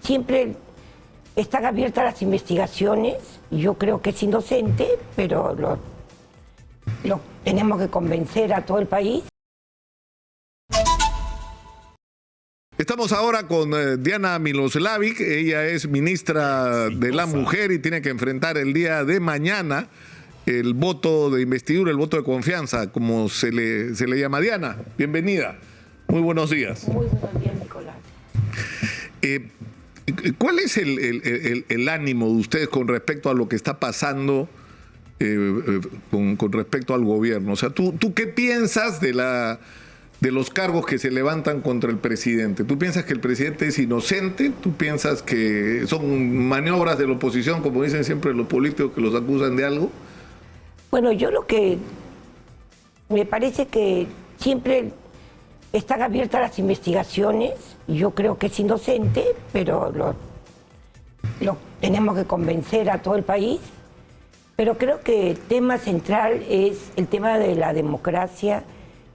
siempre están abiertas las investigaciones. Yo creo que es inocente, pero lo tenemos que convencer a todo el país. Estamos ahora con Diana Miloslavic. Ella es ministra de la Mujer y tiene que enfrentar el día de mañana el voto de investidura, el voto de confianza, como se le llama. Diana, bienvenida. Muy buenos días. Muy buenos días, Nicolás. ¿Cuál es el ánimo de ustedes con respecto a lo que está pasando con respecto al gobierno? O sea, ¿tú qué piensas de los cargos que se levantan contra el presidente? ¿Tú piensas que el presidente es inocente? ¿Tú piensas que son maniobras de la oposición, como dicen siempre los políticos que los acusan de algo? Bueno, yo lo que me parece que siempre están abiertas las investigaciones. Yo creo que es inocente, pero lo tenemos que convencer a todo el país. Pero creo que el tema central es el tema de la democracia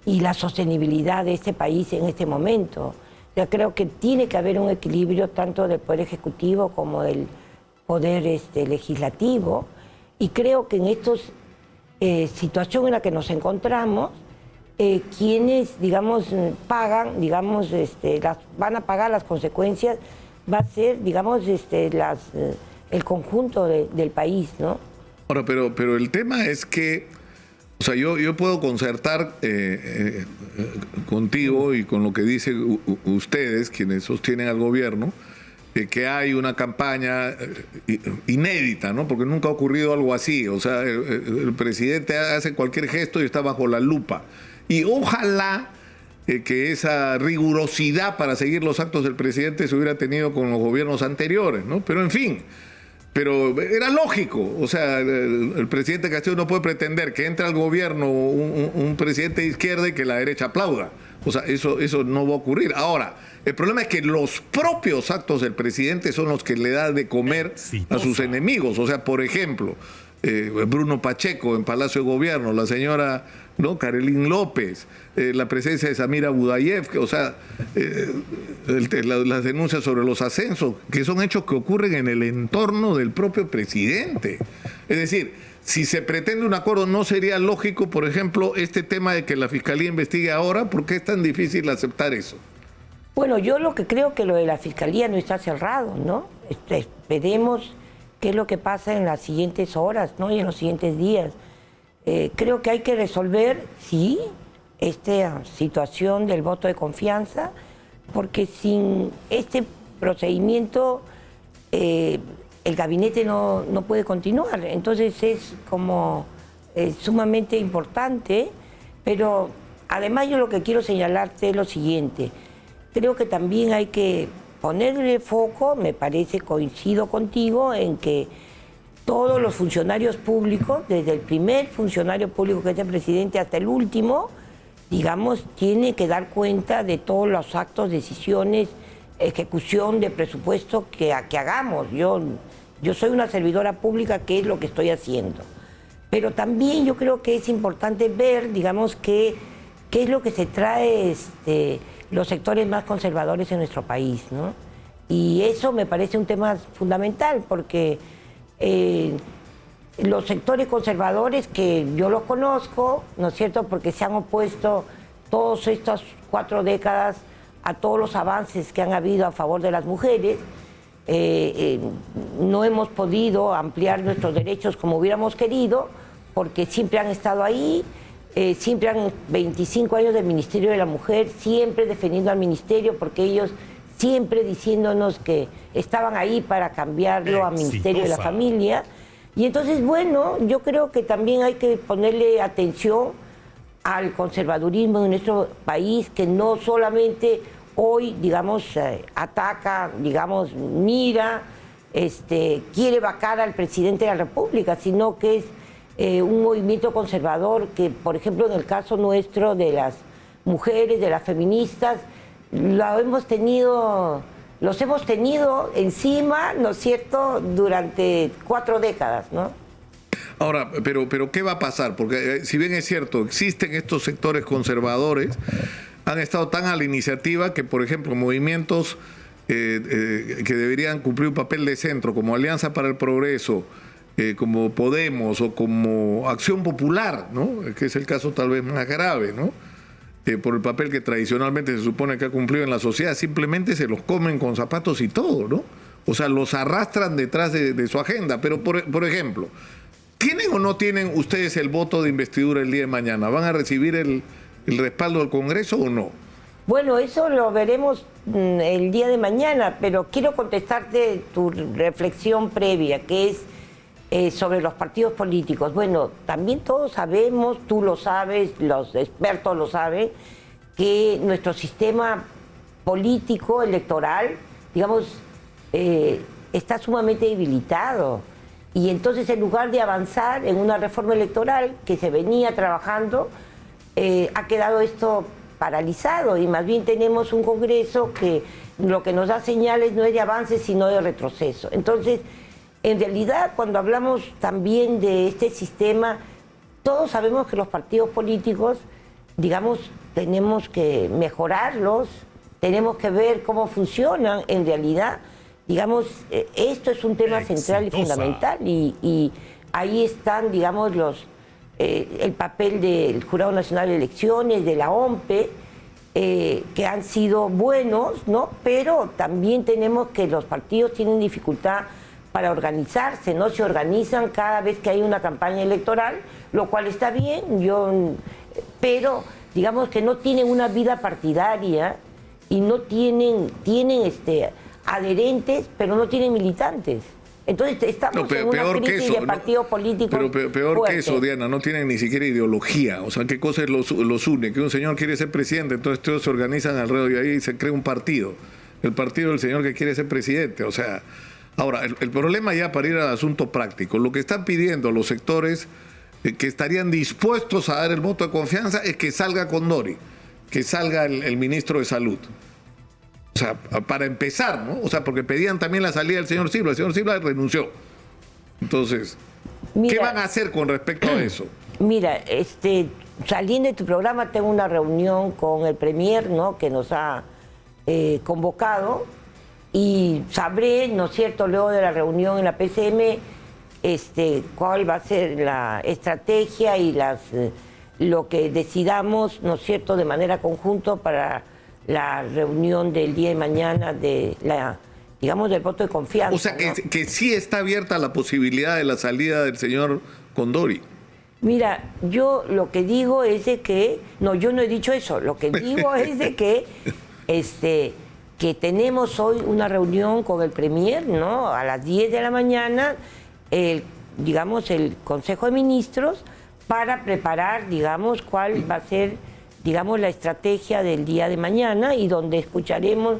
y la sostenibilidad de este país en este momento. Yo creo que tiene que haber un equilibrio tanto del Poder Ejecutivo como del Poder Legislativo. Y creo que en esta situación en la que nos encontramos, quienes, digamos, pagan, digamos, van a pagar las consecuencias, va a ser, digamos, el conjunto del país, ¿no? Ahora, pero el tema es que, o sea, yo puedo concertar contigo y con lo que dicen ustedes, quienes sostienen al gobierno, que hay una campaña inédita, ¿no? Porque nunca ha ocurrido algo así. O sea, el presidente hace cualquier gesto y está bajo la lupa. Y ojalá que esa rigurosidad para seguir los actos del presidente se hubiera tenido con los gobiernos anteriores, ¿no? Pero en fin, pero era lógico. O sea, el presidente Castillo no puede pretender que entre al gobierno un presidente de izquierda y que la derecha aplauda. O sea, eso no va a ocurrir. Ahora, el problema es que los propios actos del presidente son los que le da de comer a sus enemigos. O sea, por ejemplo, Bruno Pacheco en Palacio de Gobierno, la señora, ¿no?, Karelín López, la presencia de Samira Budayev, o sea, las denuncias sobre los ascensos, que son hechos que ocurren en el entorno del propio presidente. Es decir, si se pretende un acuerdo, ¿no sería lógico, por ejemplo, este tema de que la Fiscalía investigue ahora? ¿Por qué es tan difícil aceptar eso? Bueno, yo lo que creo que lo de la Fiscalía no está cerrado, ¿no? Esperemos qué es lo que pasa en las siguientes horas, ¿no?, y en los siguientes días. Creo que hay que resolver, sí, esta situación del voto de confianza, porque sin este procedimiento el gabinete no puede continuar. Entonces es como sumamente importante, pero además yo lo que quiero señalarte es lo siguiente. Creo que también hay que ponerle foco, me parece, coincido contigo, en que todos los funcionarios públicos, desde el primer funcionario público que es el presidente hasta el último, digamos, tiene que dar cuenta de todos los actos, decisiones, ejecución de presupuesto que hagamos. Yo soy una servidora pública, que es lo que estoy haciendo. Pero también yo creo que es importante ver, digamos, qué es lo que se trae los sectores más conservadores en nuestro país, ¿no? Y eso me parece un tema fundamental, porque los sectores conservadores, que yo los conozco, ¿no es cierto?, porque se han opuesto todas estas 4 décadas a todos los avances que han habido a favor de las mujeres. No hemos podido ampliar nuestros derechos como hubiéramos querido, porque siempre han estado ahí, siempre han 25 años del Ministerio de la Mujer, siempre defendiendo al Ministerio, porque ellos siempre diciéndonos que estaban ahí para cambiarlo a Ministerio de la Familia. Y entonces, bueno, yo creo que también hay que ponerle atención al conservadurismo de nuestro país, que no solamente hoy, digamos, ataca, digamos, mira, quiere vacar al presidente de la República, sino que es un movimiento conservador que, por ejemplo, en el caso nuestro de las mujeres, de las feministas, los hemos tenido encima, ¿no es cierto?, durante 4 décadas, ¿no? Ahora, pero ¿qué va a pasar? Porque si bien es cierto, existen estos sectores conservadores, han estado tan a la iniciativa que, por ejemplo, movimientos que deberían cumplir un papel de centro, como Alianza para el Progreso, como Podemos o como Acción Popular, ¿no? Que es el caso tal vez más grave, ¿no? Por el papel que tradicionalmente se supone que ha cumplido en la sociedad, simplemente se los comen con zapatos y todo, ¿no? O sea, los arrastran detrás de su agenda. Pero, por ejemplo, ¿tienen o no tienen ustedes el voto de investidura el día de mañana? ¿Van a recibir el respaldo del Congreso o no? Bueno, eso lo veremos el día de mañana, pero quiero contestarte tu reflexión previa, que es sobre los partidos políticos. Bueno, también todos sabemos, tú lo sabes, los expertos lo saben, que nuestro sistema político, electoral, digamos, está sumamente debilitado. Y entonces, en lugar de avanzar en una reforma electoral que se venía trabajando, ha quedado esto paralizado y más bien tenemos un Congreso que lo que nos da señales no es de avance sino de retroceso. Entonces, en realidad, cuando hablamos también de este sistema, todos sabemos que los partidos políticos, digamos, tenemos que mejorarlos, tenemos que ver cómo funcionan en realidad. Digamos, esto es un tema central y fundamental y ahí están, digamos, el papel del Jurado Nacional de Elecciones, de la OMPE, que han sido buenos, ¿no? Pero también tenemos que los partidos tienen dificultad para organizarse, no se organizan cada vez que hay una campaña electoral, lo cual está bien, pero digamos que no tienen una vida partidaria y no tienen adherentes, pero no tienen militantes. Entonces estamos en una crisis de partidos políticos. Pero peor que eso, Diana, no tienen ni siquiera ideología. O sea, ¿qué cosas los une? Que un señor quiere ser presidente, entonces todos se organizan alrededor y ahí se crea un partido. El partido del señor que quiere ser presidente. O sea, ahora, el problema ya para ir al asunto práctico, lo que están pidiendo los sectores que estarían dispuestos a dar el voto de confianza es que salga Condori, que salga el ministro de Salud. O sea, para empezar, ¿no? O sea, porque pedían también la salida del señor Silva. El señor Silva renunció. Entonces, mira, ¿qué van a hacer con respecto a eso? Mira, saliendo de tu programa tengo una reunión con el Premier, ¿no? Que nos ha convocado y sabré, ¿no es cierto?, luego de la reunión en la PCM, cuál va a ser la estrategia y lo que decidamos, ¿no es cierto?, de manera conjunta para la reunión del día de mañana digamos, del voto de confianza. O sea, ¿no? que sí está abierta la posibilidad de la salida del señor Condori. Mira, yo lo que digo es de que, no, yo no he dicho eso, lo que digo es de que, que tenemos hoy una reunión con el Premier, ¿no? A las 10 de la mañana, digamos, el Consejo de Ministros, para preparar, digamos, cuál va a ser, digamos, la estrategia del día de mañana y donde escucharemos,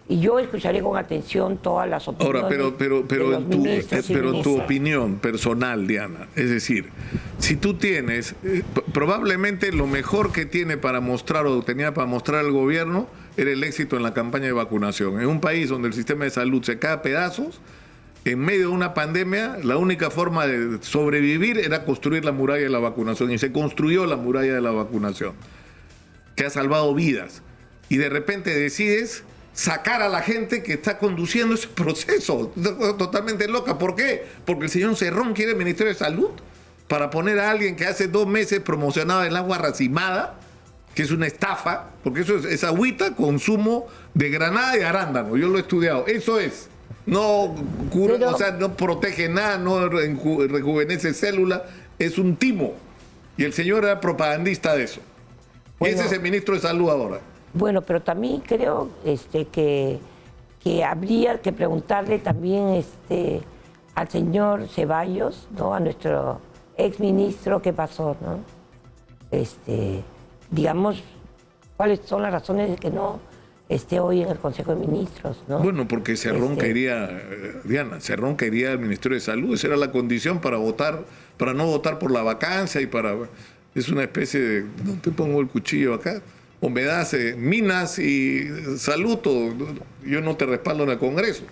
y yo escucharé con atención todas las opiniones. Ahora, pero en tu opinión personal, Diana, es decir, si tú tienes, probablemente lo mejor que tiene para mostrar o tenía para mostrar el gobierno era el éxito en la campaña de vacunación. En un país donde el sistema de salud se cae a pedazos, en medio de una pandemia, la única forma de sobrevivir era construir la muralla de la vacunación, y se construyó la muralla de la vacunación, que ha salvado vidas, y de repente decides sacar a la gente que está conduciendo ese proceso, totalmente loca. ¿Por qué? Porque el señor Cerrón quiere el Ministerio de Salud para poner a alguien que hace 2 meses promocionaba el agua racimada, que es una estafa, porque eso es agüita con zumo de granada y arándano, yo lo he estudiado, eso es. No cura, o sea, no protege nada, no rejuvenece células, es un timo. Y el señor era propagandista de eso. Bueno, y ese es el ministro de Salud ahora. Bueno, pero también creo que habría que preguntarle también al señor Ceballos, ¿no? A nuestro exministro, qué pasó, ¿no? Digamos, cuáles son las razones de que no esté hoy en el Consejo de Ministros, ¿no? Bueno, porque Cerrón quería, Diana, Cerrón quería el Ministerio de Salud, esa era la condición para votar, para no votar por la vacancia y para... Es una especie de, no te pongo el cuchillo acá, o me das minas y salud, o yo no te respaldo en el Congreso.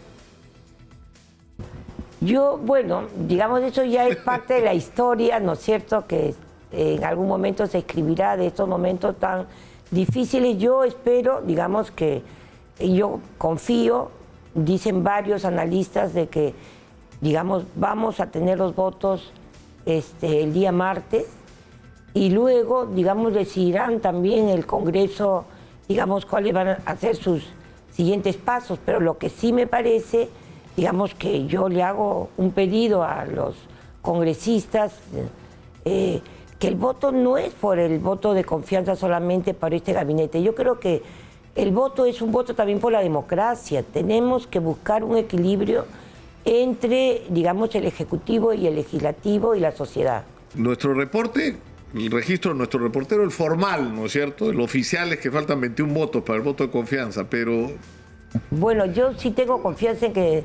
Yo, bueno, digamos, eso ya es parte de la historia, ¿no es cierto?, que en algún momento se escribirá de estos momentos tan difíciles. Yo espero, digamos, que yo confío dicen varios analistas de que, digamos, vamos a tener los votos el día martes y luego, digamos, decidirán también el Congreso, digamos, cuáles van a ser sus siguientes pasos. Pero lo que sí me parece, digamos, que yo le hago un pedido a los congresistas, que el voto no es por el voto de confianza solamente para este gabinete. Yo creo que el voto es un voto también por la democracia. Tenemos que buscar un equilibrio entre, digamos, el Ejecutivo y el Legislativo y la sociedad. Nuestro reporte, el registro de nuestro reportero, el formal, ¿no es cierto? El oficial es que faltan 21 votos para el voto de confianza, pero... Bueno, yo sí tengo confianza en que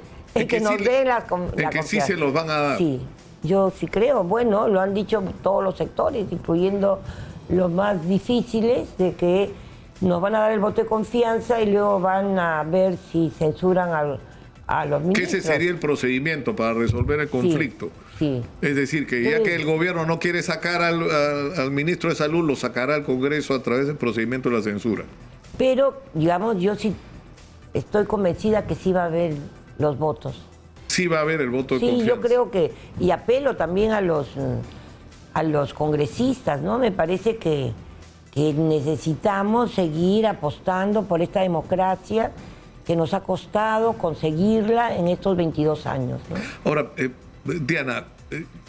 nos sí, den la en confianza. que sí se los van a dar. Sí, yo sí creo. Bueno, lo han dicho todos los sectores, incluyendo los más difíciles, de que nos van a dar el voto de confianza y luego van a ver si censuran a los ministros. Que ese sería el procedimiento para resolver el conflicto. Sí. Es decir, que ya que el gobierno no quiere sacar al ministro de Salud, lo sacará al Congreso a través del procedimiento de la censura. Pero, digamos, yo sí estoy convencida que sí va a haber los votos. Sí va a haber el voto de Sí, confianza. yo creo que, y apelo también a los congresistas, ¿no? Me parece que necesitamos seguir apostando por esta democracia que nos ha costado conseguirla en estos 22 años, ¿no? Ahora, Diana,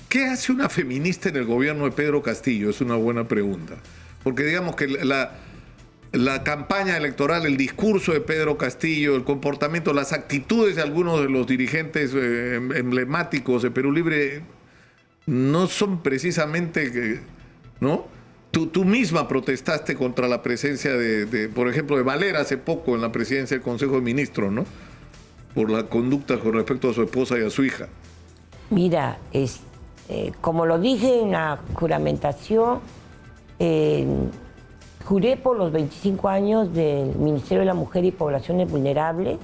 ¿qué hace una feminista en el gobierno de Pedro Castillo? Es una buena pregunta. Porque digamos que la campaña electoral, el discurso de Pedro Castillo, el comportamiento, las actitudes de algunos de los dirigentes emblemáticos de Perú Libre no son precisamente, ¿no? Tú misma protestaste contra la presencia por ejemplo, de Valera hace poco en la presidencia del Consejo de Ministros, ¿no? Por la conducta con respecto a su esposa y a su hija. Mira, como lo dije en la juramentación, juré por los 25 años del Ministerio de la Mujer y Poblaciones Vulnerables.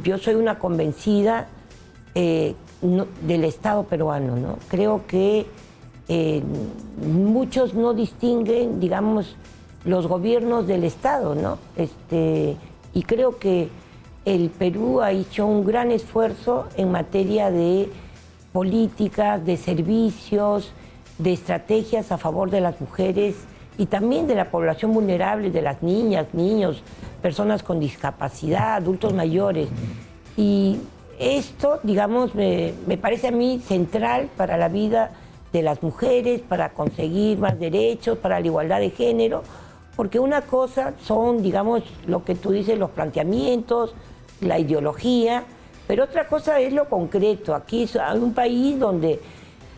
Yo soy una convencida del Estado peruano, ¿no? Creo que muchos no distinguen, digamos, los gobiernos del Estado, ¿no? Y creo que el Perú ha hecho un gran esfuerzo en materia de políticas, de servicios, de estrategias a favor de las mujeres y también de la población vulnerable, de las niñas, niños, personas con discapacidad, adultos mayores. Y esto, digamos, me parece a mí central para la vida de las mujeres, para conseguir más derechos, para la igualdad de género, porque una cosa son, digamos, lo que tú dices, los planteamientos, la ideología, pero otra cosa es lo concreto. Aquí hay un país donde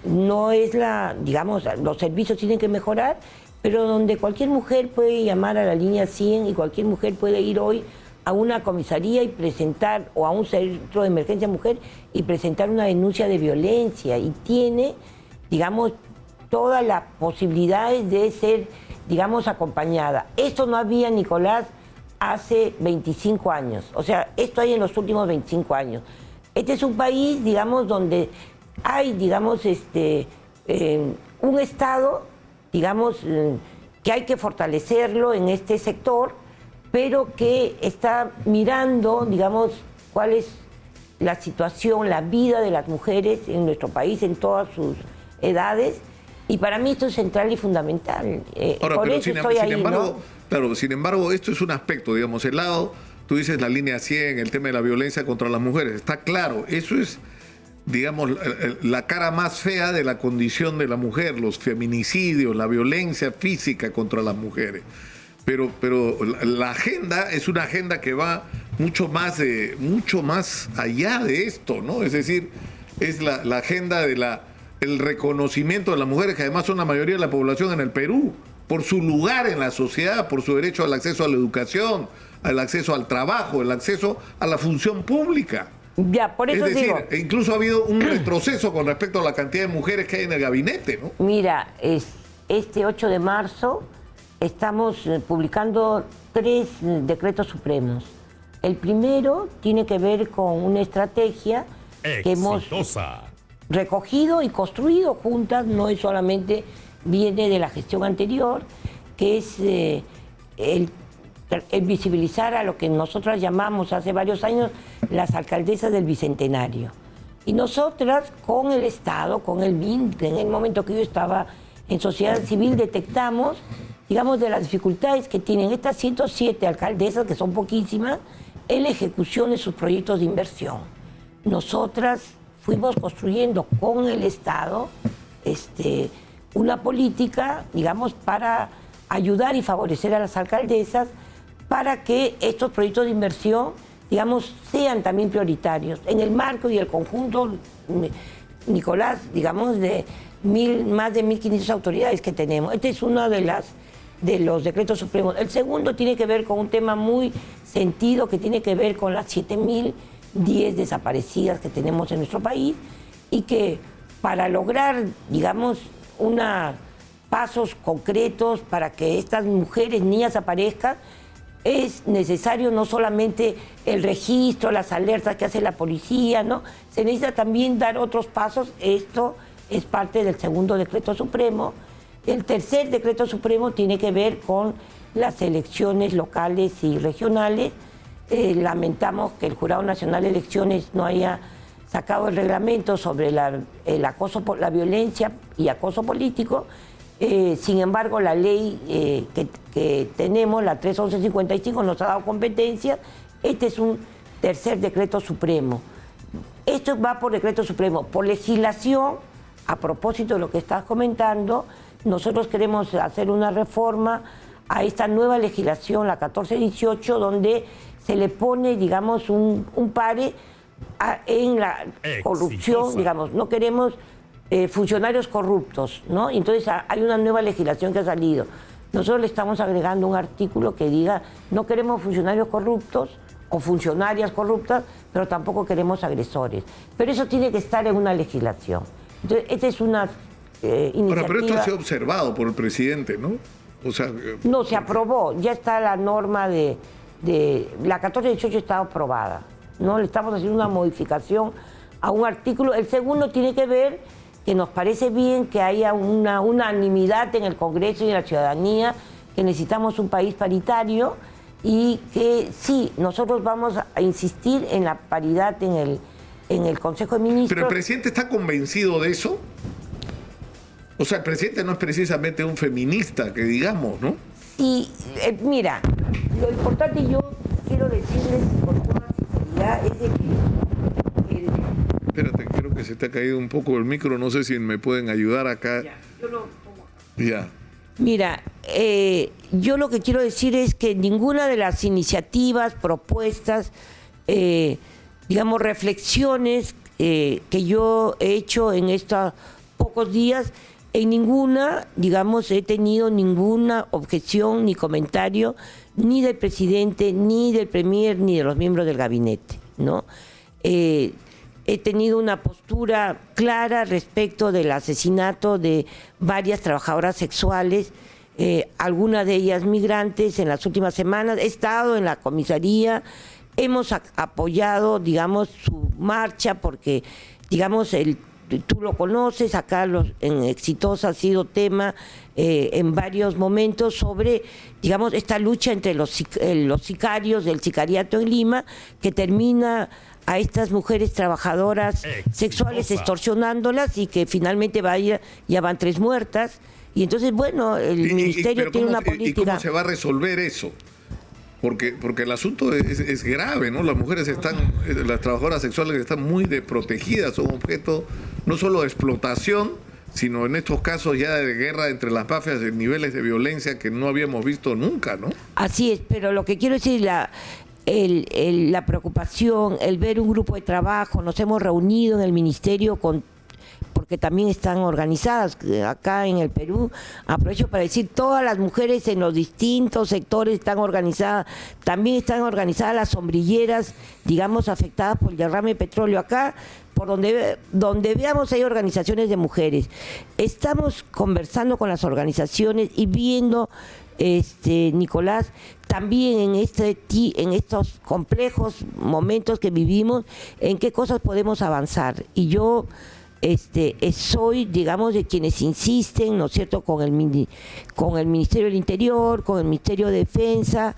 no es digamos, los servicios tienen que mejorar, pero donde cualquier mujer puede llamar a la línea 100 y cualquier mujer puede ir hoy a una comisaría y presentar, o a un centro de emergencia mujer y presentar una denuncia de violencia, y tiene, digamos, todas las posibilidades de ser, digamos, acompañada. Esto no había, Nicolás, hace 25 años. O sea, esto hay en los últimos 25 años. Este es un país, digamos, donde hay, digamos, un Estado, digamos, que hay que fortalecerlo en este sector, pero que está mirando, digamos, cuál es la situación, la vida de las mujeres en nuestro país, en todas sus edades, y para mí esto es central y fundamental. Ahora, por pero eso sin estoy embargo, ahí, ¿no? claro, sin embargo, esto es un aspecto, digamos, el lado, tú dices la línea 100, el tema de la violencia contra las mujeres, está claro, eso es, digamos, la cara más fea de la condición de la mujer, los feminicidios, la violencia física contra las mujeres. Pero la agenda es una agenda que va mucho más allá de esto, ¿no? Es decir, es la agenda de el reconocimiento de las mujeres, que además son la mayoría de la población en el Perú, por su lugar en la sociedad, por su derecho al acceso a la educación, al acceso al trabajo, el acceso a la función pública. Ya, por eso es decir, digo, incluso ha habido un retroceso con respecto a la cantidad de mujeres que hay en el gabinete, ¿no? mira, este 8 de marzo estamos publicando 3 decretos supremos. El primero tiene que ver con una estrategia que hemos recogido y construido juntas, no es solamente, viene de la gestión anterior, que es visibilizar a lo que nosotras llamamos hace varios años las alcaldesas del Bicentenario. Y nosotras con el Estado, con el MINT, en el momento que yo estaba en sociedad civil, detectamos, digamos, de las dificultades que tienen estas 107 alcaldesas, que son poquísimas, en la ejecución de sus proyectos de inversión. Nosotras fuimos construyendo con el Estado una política, digamos, para ayudar y favorecer a las alcaldesas para que estos proyectos de inversión, digamos, sean también prioritarios. En el marco y el conjunto, Nicolás, digamos, de más de 1.500 autoridades que tenemos. Este es uno de los decretos supremos. El segundo tiene que ver con un tema muy sentido, que tiene que ver con las 7.010 desaparecidas que tenemos en nuestro país, y que para lograr, digamos, pasos concretos para que estas mujeres, niñas aparezcan, es necesario no solamente el registro, las alertas que hace la policía, ¿no? Se necesita también dar otros pasos. Esto es parte del segundo decreto supremo. El tercer decreto supremo tiene que ver con las elecciones locales y regionales. Lamentamos que el Jurado Nacional de Elecciones no haya sacado el reglamento sobre el acoso, la violencia y acoso político. Sin embargo, la ley que tenemos, la 31155, nos ha dado competencia. Este es un tercer decreto supremo. Esto va por decreto supremo. Por legislación, a propósito de lo que estás comentando, nosotros queremos hacer una reforma a esta nueva legislación, la 1418, donde se le pone, digamos, un pare en la corrupción, digamos. No queremos funcionarios corruptos, ¿no? Entonces hay una nueva legislación que ha salido. Nosotros le estamos agregando un artículo que diga: no queremos funcionarios corruptos o funcionarias corruptas, pero tampoco queremos agresores. Pero eso tiene que estar en una legislación. Entonces, esta es una iniciativa... Ahora, pero esto ha sido observado por el presidente, ¿no? O sea, no, se aprobó, ya está la norma de la 1418, está aprobada, ¿no? Le estamos haciendo una modificación a un artículo. El segundo tiene que ver que nos parece bien que haya una unanimidad en el Congreso y en la ciudadanía, que necesitamos un país paritario, y que sí, nosotros vamos a insistir en la paridad en el Consejo de Ministros. ¿Pero el presidente está convencido de eso? O sea, el presidente no es precisamente un feminista, que digamos, ¿no? Sí, mira, lo importante, yo quiero decirles con toda sinceridad, es de que... Espérate, creo que se te ha caído un poco el micro, no sé si me pueden ayudar acá. Ya, yo lo pongo. Ya. Mira, yo lo que quiero decir es que ninguna de las iniciativas, propuestas, digamos, reflexiones que yo he hecho en estos pocos días, en ninguna, digamos, he tenido ninguna objeción ni comentario ni del presidente, ni del premier, ni de los miembros del gabinete, ¿no? He tenido una postura clara respecto del asesinato de varias trabajadoras sexuales, algunas de ellas migrantes, en las últimas semanas. He estado en la comisaría, hemos apoyado, digamos, su marcha, porque, digamos, tú lo conoces, acá en Exitosa ha sido tema en varios momentos sobre, digamos, esta lucha entre los sicarios del sicariato en Lima, que termina a estas mujeres trabajadoras sexuales extorsionándolas, y que finalmente ya van 3 muertas. Y entonces, bueno, el ministerio tiene una política... ¿Y cómo se va a resolver eso? Porque el asunto es grave, ¿no? Las mujeres las trabajadoras sexuales están muy desprotegidas, son objeto no solo de explotación, sino en estos casos ya de guerra entre las mafias, de niveles de violencia que no habíamos visto nunca, ¿no? Así es, pero lo que quiero decir, la preocupación, el ver un grupo de trabajo, nos hemos reunido en el ministerio porque también están organizadas acá en el Perú. Aprovecho para decir, todas las mujeres en los distintos sectores están organizadas. También están organizadas las sombrilleras, digamos, afectadas por el derrame de petróleo. Acá, por donde veamos, hay organizaciones de mujeres. Estamos conversando con las organizaciones y viendo, Nicolás, también en estos complejos momentos que vivimos, en qué cosas podemos avanzar. Y yo soy, digamos, de quienes insisten, ¿no es cierto?, con el Ministerio del Interior, con el Ministerio de Defensa,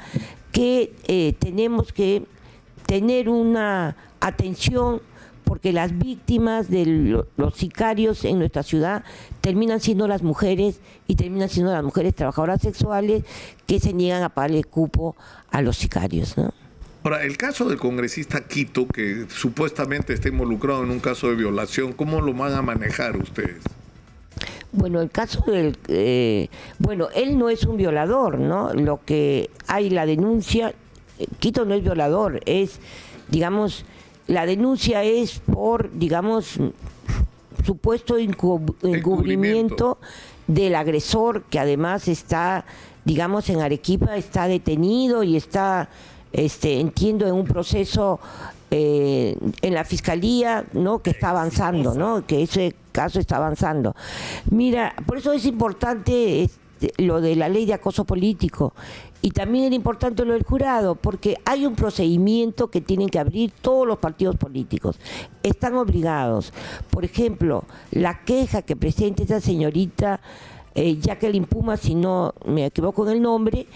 que tenemos que tener una atención, porque las víctimas de los sicarios en nuestra ciudad terminan siendo las mujeres, y terminan siendo las mujeres trabajadoras sexuales que se niegan a pagarle cupo a los sicarios, ¿no? Ahora, el caso del congresista Quito, que supuestamente está involucrado en un caso de violación, ¿cómo lo van a manejar ustedes? Bueno, el caso del... bueno, él no es un violador, ¿no? Lo que hay, la denuncia, Quito no es violador, es, digamos, la denuncia es por, digamos, supuesto encubrimiento del agresor, que además está, digamos, en Arequipa, está detenido y está, entiendo, en un proceso en la fiscalía, ¿no? Que está avanzando, ¿no? Que ese caso está avanzando. Mira, por eso es importante lo de la ley de acoso político, y también era importante lo del jurado, porque hay un procedimiento que tienen que abrir todos los partidos políticos. Están obligados. Por ejemplo, la queja que presenta esa señorita Jacqueline Puma, si no me equivoco en el nombre,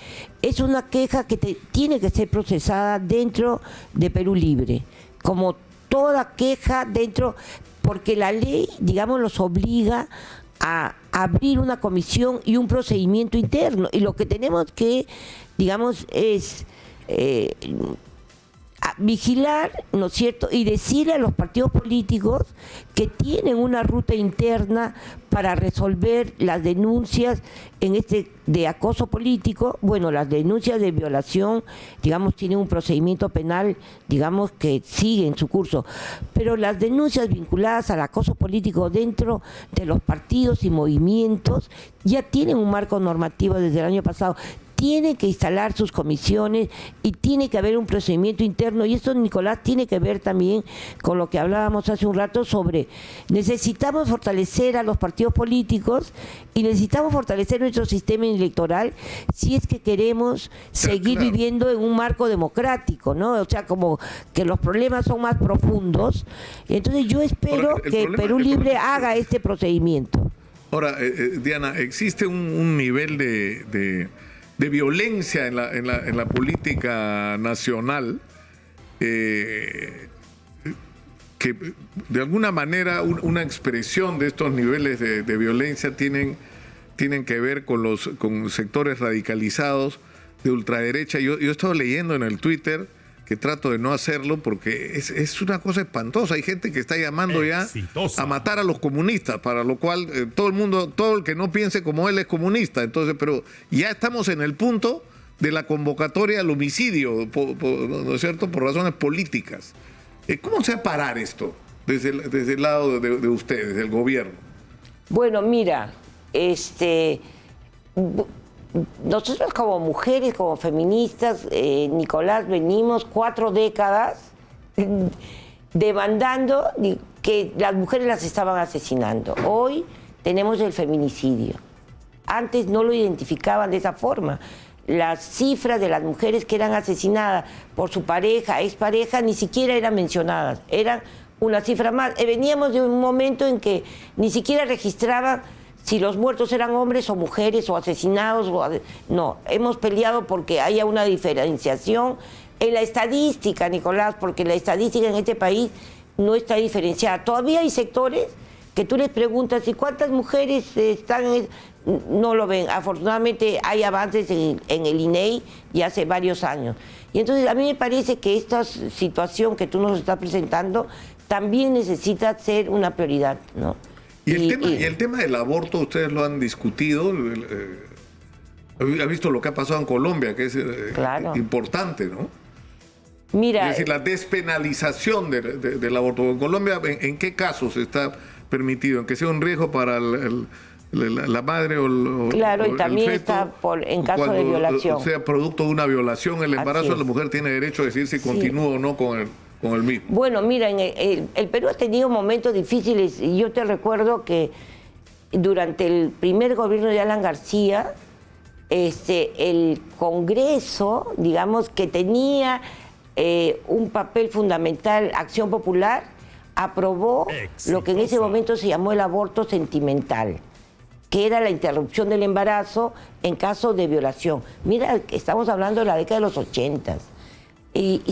es una queja que tiene que ser procesada dentro de Perú Libre, como toda queja dentro, porque la ley, digamos, los obliga a abrir una comisión y un procedimiento interno, y lo que tenemos que, digamos, es vigilar, ¿no es cierto?, y decirle a los partidos políticos que tienen una ruta interna para resolver las denuncias de acoso político. Bueno, las denuncias de violación, digamos, tienen un procedimiento penal, digamos, que sigue en su curso, pero las denuncias vinculadas al acoso político dentro de los partidos y movimientos ya tienen un marco normativo desde el año pasado. Tiene que instalar sus comisiones y tiene que haber un procedimiento interno, y esto, Nicolás, tiene que ver también con lo que hablábamos hace un rato sobre necesitamos fortalecer a los partidos políticos y necesitamos fortalecer nuestro sistema electoral si es que queremos seguir viviendo en un marco democrático, ¿no? O sea, como que los problemas son más profundos. Entonces yo espero que Perú Libre haga este procedimiento. Ahora, Diana, existe un nivel de violencia en la política nacional, que de alguna manera una expresión de estos niveles de violencia tienen que ver con sectores radicalizados de ultraderecha. Yo he estado leyendo en el Twitter, que trato de no hacerlo porque es una cosa espantosa. Hay gente que está llamando ya a matar a los comunistas, para lo cual todo el que no piense como él es comunista. Entonces, pero ya estamos en el punto de la convocatoria al homicidio, ¿no es cierto?, por razones políticas. ¿Cómo se va a parar esto desde el lado de ustedes, del gobierno? Bueno, mira, nosotros como mujeres, como feministas, Nicolás, venimos 4 décadas demandando que las mujeres las estaban asesinando. Hoy tenemos el feminicidio. Antes no lo identificaban de esa forma. Las cifras de las mujeres que eran asesinadas por su pareja, expareja, ni siquiera eran mencionadas. Eran una cifra más. Veníamos de un momento en que ni siquiera registraban si los muertos eran hombres o mujeres o asesinados. No, hemos peleado porque haya una diferenciación en la estadística, Nicolás, porque la estadística en este país no está diferenciada. Todavía hay sectores que tú les preguntas, ¿y cuántas mujeres están? No lo ven. Afortunadamente hay avances en el INEI ya hace varios años. Y entonces a mí me parece que esta situación que tú nos estás presentando también necesita ser una prioridad, ¿no? Y el tema del aborto, ustedes lo han discutido. ¿Ha visto lo que ha pasado en Colombia, que es importante, ¿no? Mira, es decir, la despenalización del aborto. En Colombia, ¿en qué casos está permitido? ¿En que sea un riesgo para la madre o claro, o y también el feto, está en caso de violación. O sea, producto de una violación, el embarazo, la mujer tiene derecho a decir si continúa o no con el mismo. Bueno, mira, el Perú ha tenido momentos difíciles, y yo te recuerdo que durante el primer gobierno de Alan García, el Congreso, digamos, que tenía un papel fundamental, Acción Popular, aprobó lo que en ese momento se llamó el aborto sentimental, que era la interrupción del embarazo en caso de violación. Mira, estamos hablando de la década de los 80 y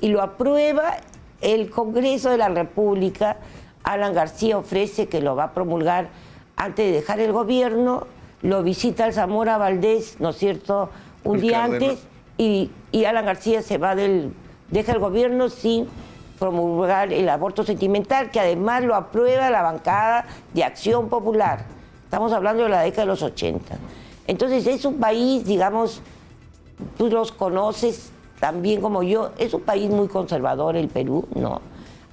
lo aprueba el Congreso de la República. Alan García ofrece que lo va a promulgar antes de dejar el gobierno, lo visita el Zamora Valdés, ¿no es cierto?, un día antes, y Alan García deja el gobierno sin promulgar el aborto sentimental, que además lo aprueba la bancada de Acción Popular. Estamos hablando de la década de los 80. Entonces es un país, digamos, tú los conoces también como yo, es un país muy conservador el Perú, ¿no?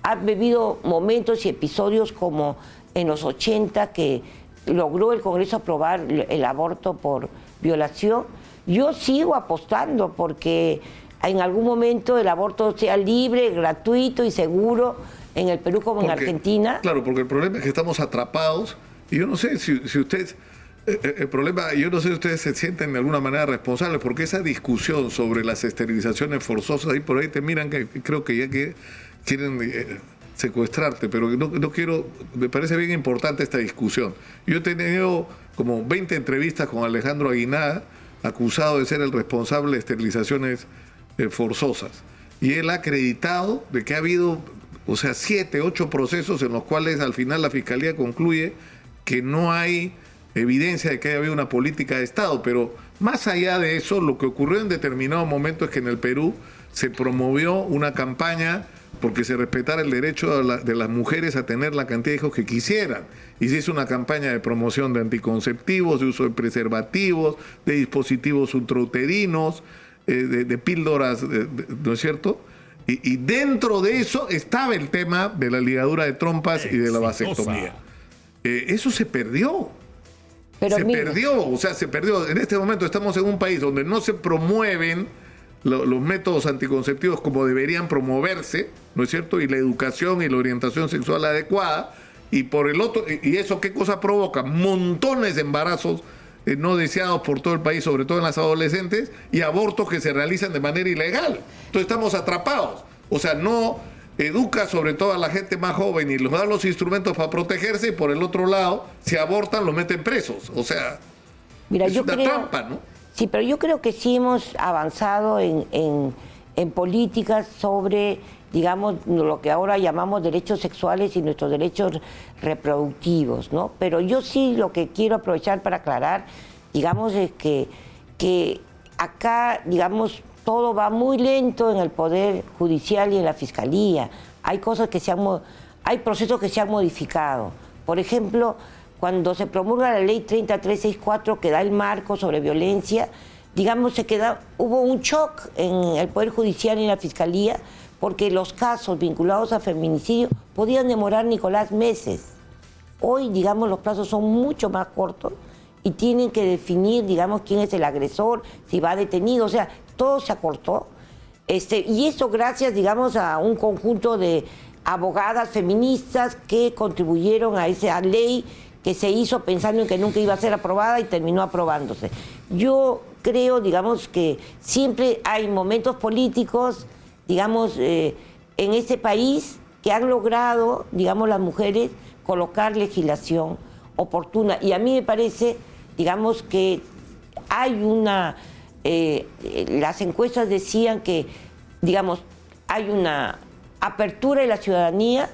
Ha vivido momentos y episodios como en los 80 que logró el Congreso aprobar el aborto por violación. Yo sigo apostando porque en algún momento el aborto sea libre, gratuito y seguro en el Perú como en Argentina. Claro, porque el problema es que estamos atrapados y yo no sé si ustedes, el problema, yo no sé si ustedes se sienten de alguna manera responsables porque esa discusión sobre las esterilizaciones forzosas, ahí por ahí te miran que creo que ya que quieren secuestrarte, pero no quiero, me parece bien importante esta discusión. Yo he tenido como 20 entrevistas con Alejandro Aguinaga, acusado de ser el responsable de esterilizaciones forzosas. Y él ha acreditado de que ha habido, 7, 8 procesos en los cuales al final la Fiscalía concluye que no hay evidencia de que haya habido una política de Estado. Pero más allá de eso, lo que ocurrió en determinado momento es que en el Perú se promovió una campaña porque se respetara el derecho de las mujeres a tener la cantidad de hijos que quisieran. Y se hizo una campaña de promoción de anticonceptivos, de uso de preservativos, de dispositivos intrauterinos, de píldoras, ¿no es cierto? Y dentro de eso estaba el tema de la ligadura de trompas y de la vasectomía. Eso se perdió. Pero se perdió. En este momento estamos en un país donde no se promueven los métodos anticonceptivos como deberían promoverse, ¿no es cierto? Y la educación y la orientación sexual adecuada. Y por el otro, ¿y eso qué cosa provoca? Montones de embarazos no deseados por todo el país, sobre todo en las adolescentes, y abortos que se realizan de manera ilegal. Entonces estamos atrapados. No educa sobre todo a la gente más joven y les da los instrumentos para protegerse, y por el otro lado, si abortan, los meten presos. Mira, es una trampa, ¿no? Sí, pero yo creo que sí hemos avanzado en políticas sobre, digamos, lo que ahora llamamos derechos sexuales y nuestros derechos reproductivos, ¿no? Pero yo sí lo que quiero aprovechar para aclarar, digamos, es que acá, digamos, todo va muy lento en el Poder Judicial y en la Fiscalía. Hay procesos que se han modificado. Por ejemplo, cuando se promulga la ley 30364 que da el marco sobre violencia, digamos, hubo un shock en el Poder Judicial y en la Fiscalía, porque los casos vinculados a feminicidio podían demorar, Nicolás, meses. Hoy, digamos, los plazos son mucho más cortos y tienen que definir, digamos, quién es el agresor, si va detenido, todo se acortó. Y eso gracias, digamos, a un conjunto de abogadas feministas que contribuyeron a esa ley que se hizo pensando en que nunca iba a ser aprobada y terminó aprobándose. Yo creo, digamos, que siempre hay momentos políticos, digamos, en este país que han logrado, digamos, las mujeres colocar legislación oportuna. Y a mí me parece, digamos, que hay las encuestas decían que, digamos, hay una apertura de la ciudadanía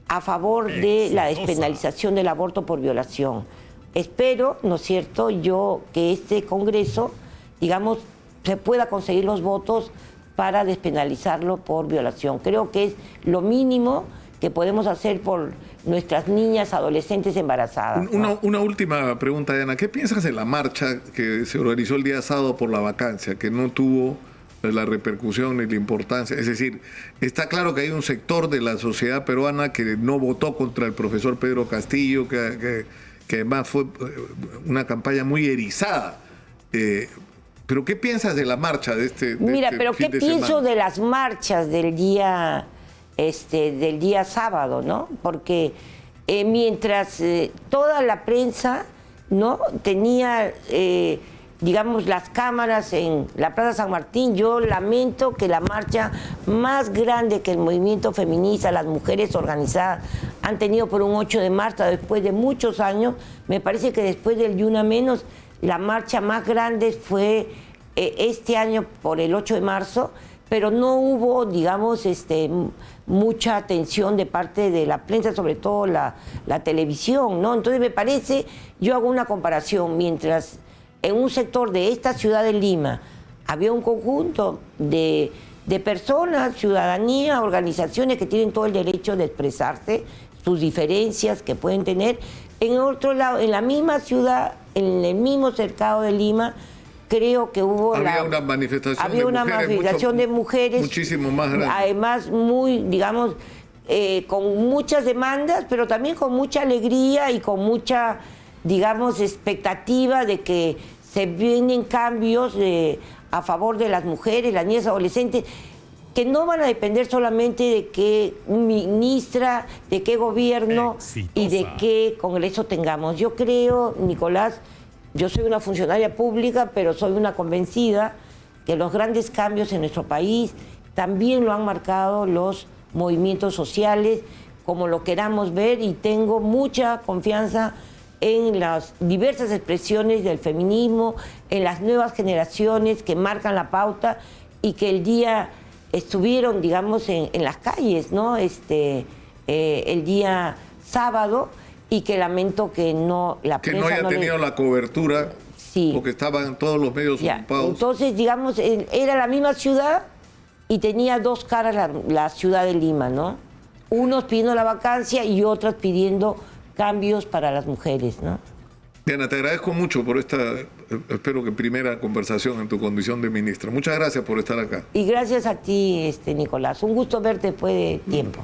a favor de la despenalización del aborto por violación. Espero, ¿no es cierto?, que este Congreso, digamos, se pueda conseguir los votos para despenalizarlo por violación. Creo que es lo mínimo que podemos hacer por nuestras niñas, adolescentes embarazadas, ¿no? Una última pregunta, Diana. ¿Qué piensas de la marcha que se organizó el día sábado por la vacancia, que no tuvo la repercusión ni la importancia? Es decir, está claro que hay un sector de la sociedad peruana que no votó contra el profesor Pedro Castillo, que además fue una campaña muy erizada. Pero ¿qué piensas de la marcha de este Mira, este pero fin ¿qué de pienso semana? de las marchas del día sábado, ¿no? Porque mientras toda la prensa, ¿no?, tenía digamos, las cámaras en la Plaza San Martín. Yo lamento que la marcha más grande que el movimiento feminista, las mujeres organizadas, han tenido por un 8 de marzo, después de muchos años, me parece que después del Yuna Menos, la marcha más grande fue este año por el 8 de marzo, pero no hubo, digamos, mucha atención de parte de la prensa, sobre todo la televisión, ¿no? Entonces me parece, yo hago una comparación, mientras en un sector de esta ciudad de Lima había un conjunto de personas, ciudadanía, organizaciones que tienen todo el derecho de expresarse, sus diferencias que pueden tener. En otro lado, en la misma ciudad, en el mismo cercado de Lima, creo que hubo una manifestación de mujeres muchísimo más grande. Además, muy, digamos, con muchas demandas, pero también con mucha alegría y con mucha, digamos, expectativa de que se vienen cambios a favor de las mujeres, las niñas, adolescentes, que no van a depender solamente de qué ministra, de qué gobierno y de qué Congreso tengamos. Yo creo, Nicolás, yo soy una funcionaria pública, pero soy una convencida que los grandes cambios en nuestro país también lo han marcado los movimientos sociales, como lo queramos ver, y tengo mucha confianza en las diversas expresiones del feminismo, en las nuevas generaciones que marcan la pauta y que el día estuvieron, digamos, en las calles, ¿no? El día sábado, y que lamento que no la prensa no haya tenido la cobertura, porque estaban todos los medios ocupados. Entonces, digamos, era la misma ciudad y tenía dos caras la ciudad de Lima, ¿no? Unos pidiendo la vacancia y otros pidiendo cambios para las mujeres, ¿no? Diana, te agradezco mucho por esta, espero que primera conversación en tu condición de ministra. Muchas gracias por estar acá. Y gracias a ti, Nicolás. Un gusto verte después de tiempo.